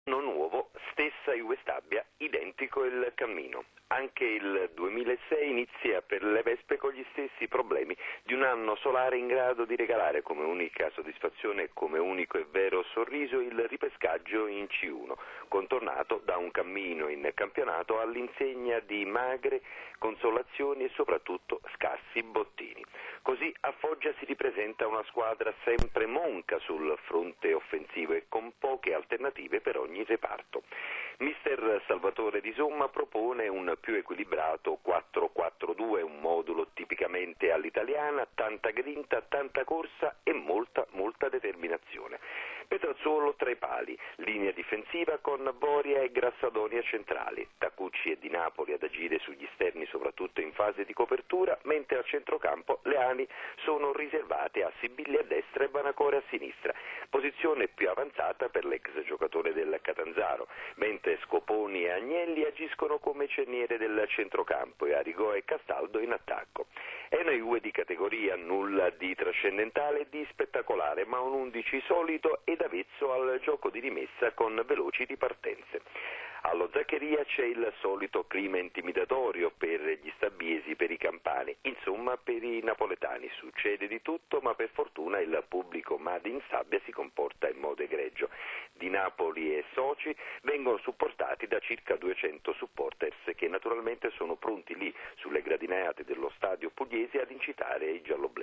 Anno nuovo, stessa Juve Stabia, identico il cammino. Anche il 2006 inizia per le Vespe con gli stessi problemi di un anno solare in grado di regalare come unica soddisfazione e come unico e vero sorriso il ripescaggio in C1, contornato da un cammino in campionato all'insegna di magre consolazioni e soprattutto scarsi bottini. Così a Foggia si ripresenta una squadra sempre monca sul fronte offensivo e con poche alternative per ogni reparto. Mister Salvatore Di Somma propone un più equilibrato 4-4-2, un modulo tipicamente all'italiana, tanta grinta, tanta corsa e molta determinazione. Petrazzolo tra i pali, linea difensiva con Boria e Grassadonia centrali, Tacucci e Di Napoli ad agire sugli esterni soprattutto in fase di copertura, mentre al centrocampo le ali sono riservate a Sibilli a destra e Banacore a sinistra, posizione più avanzata per l'ex giocatore del Catanzaro, mentre Scoponi e Agnelli agiscono come cerniere del centrocampo e Arigò e Castaldo in attacco. È una Juve di categoria, nulla di trascendentale e di spettacolare, ma un 11 solido ed avvezzo al gioco di rimessa con veloci ripartenze. Allo Zaccheria c'è il solito clima intimidatorio per gli stabiesi, per i campani, insomma per i napoletani. Succede di tutto, ma per fortuna il pubblico Made in Sabbia si comporta in modo egregio. Di Napoli e soci vengono supportati da circa 200 supporters che naturalmente sono pronti lì sulle gradinate dello stadio pugliese ad incitare i gialloblu.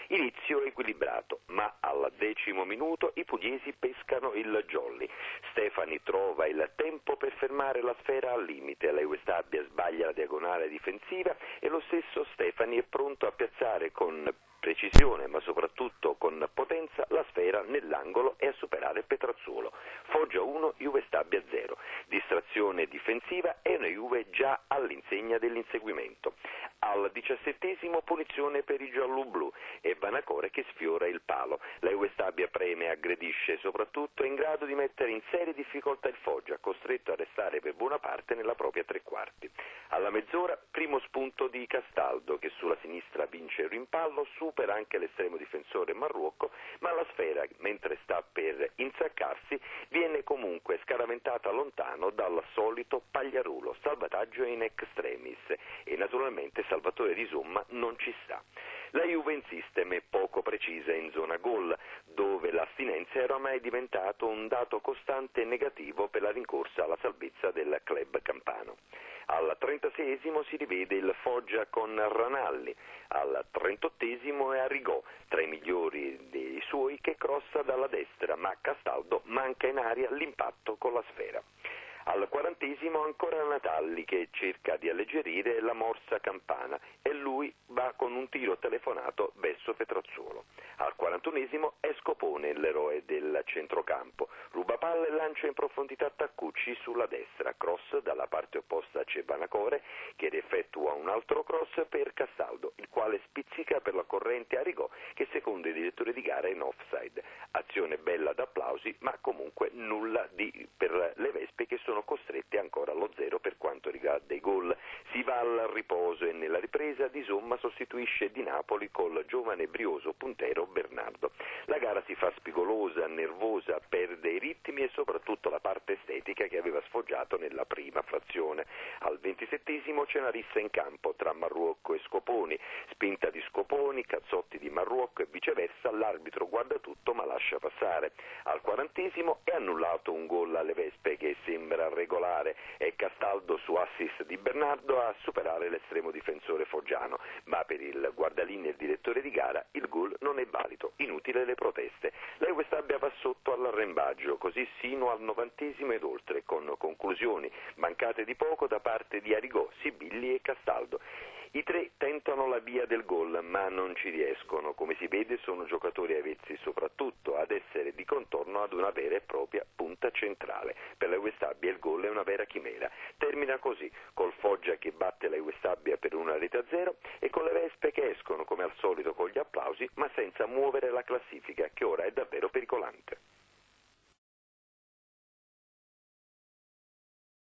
Inizio equilibrato, ma al 10° minuto i pugliesi pescano il jolly. Stefani trova il tempo per fermare la sfera al limite, la Juve Stabia sbaglia la diagonale difensiva e lo stesso Stefani è pronto a piazzare con precisione ma soprattutto con potenza la sfera nell'angolo e a superare Petrazzolo. Foggia 1, Juve Stabia 0. Distrazione difensiva e una Juve già all'insegna dell'inseguimento. Al 17° punizione per i gialloblu e Banacore che sfiora il palo. La Juve Stabia preme e aggredisce, soprattutto è in grado di mettere in serie difficoltà il Foggia, costretto a restare per buona parte nella propria tre quarti. Alla mezz'ora, primo spunto di Castaldo che sulla sinistra vince il rimpallo, supera anche l'estremo difensore Marruocco, ma la sfera, mentre sta per insaccarsi, viene comunque scaraventata lontano dal solito Pagliarulo, salvataggio in extremis e naturalmente Salvatore Di Somma non ci sta. La Juve insiste ma è poco precisa in zona gol, dove l'astinenza era ormai diventato un dato costante e negativo per la rincorsa alla salvezza del club campano. Al 36° si rivede il Foggia con Ranalli, al 38° è Arigò, tra i migliori dei suoi, che crossa dalla destra, ma Castaldo manca in aria l'impatto con la sfera. Al 40° ancora Natalli che cerca di alleggerire la morsa campana e lui va con un tiro telefonato verso Petrazzolo. Al 41° è Scopone l'eroe del centrocampo, ruba palla e lancia in profondità Tacucci sulla destra, cross dalla parte opposta c'è Banacore che effettua un altro cross per Castaldo, il quale spizzica per la corrente Arigò che secondo il direttore di gara è in offside. Azione bella d'applausi ma comunque nulla per le Vespe che sono costrette ancora allo 0 per quanto riguarda i gol. Si va al riposo e nella ripresa Di Somma sostituisce Di Napoli col giovane brioso puntero Bernardo. La gara si fa spigolosa, nervosa, perde i ritmi e soprattutto la parte estetica che aveva sfoggiato nella prima frazione. Al 27° c'è una rissa in campo tra Marruocco e Scoponi, spinta di Scoponi, cazzotti di Marruocco e viceversa, l'arbitro guarda tutto ma lascia passare. Al 40° è annullato un gol alle Vespe che sembra regolare e Castaldo su assist di Bernardo a superare l'estremo difensore foggiano, ma per il guardalinee e il direttore di gara il gol non è valido, inutile le proteste. La Juve Stabia va sotto all'arrembaggio, così sino al 90° ed oltre, con conclusioni mancate di poco da parte di Arigò, Sibilli e Castaldo. I tre tentano la via del gol, ma non ci riescono. Come si vede sono giocatori avvezzi soprattutto ad essere di contorno ad una vera e propria punta centrale. Per la Juve Stabia il gol è una vera chimera. Termina così, col Foggia che batte la Juve Stabia per 1-0 e con le Vespe che escono come al solito con gli applausi, ma senza muovere la classifica, che ora è davvero pericolante.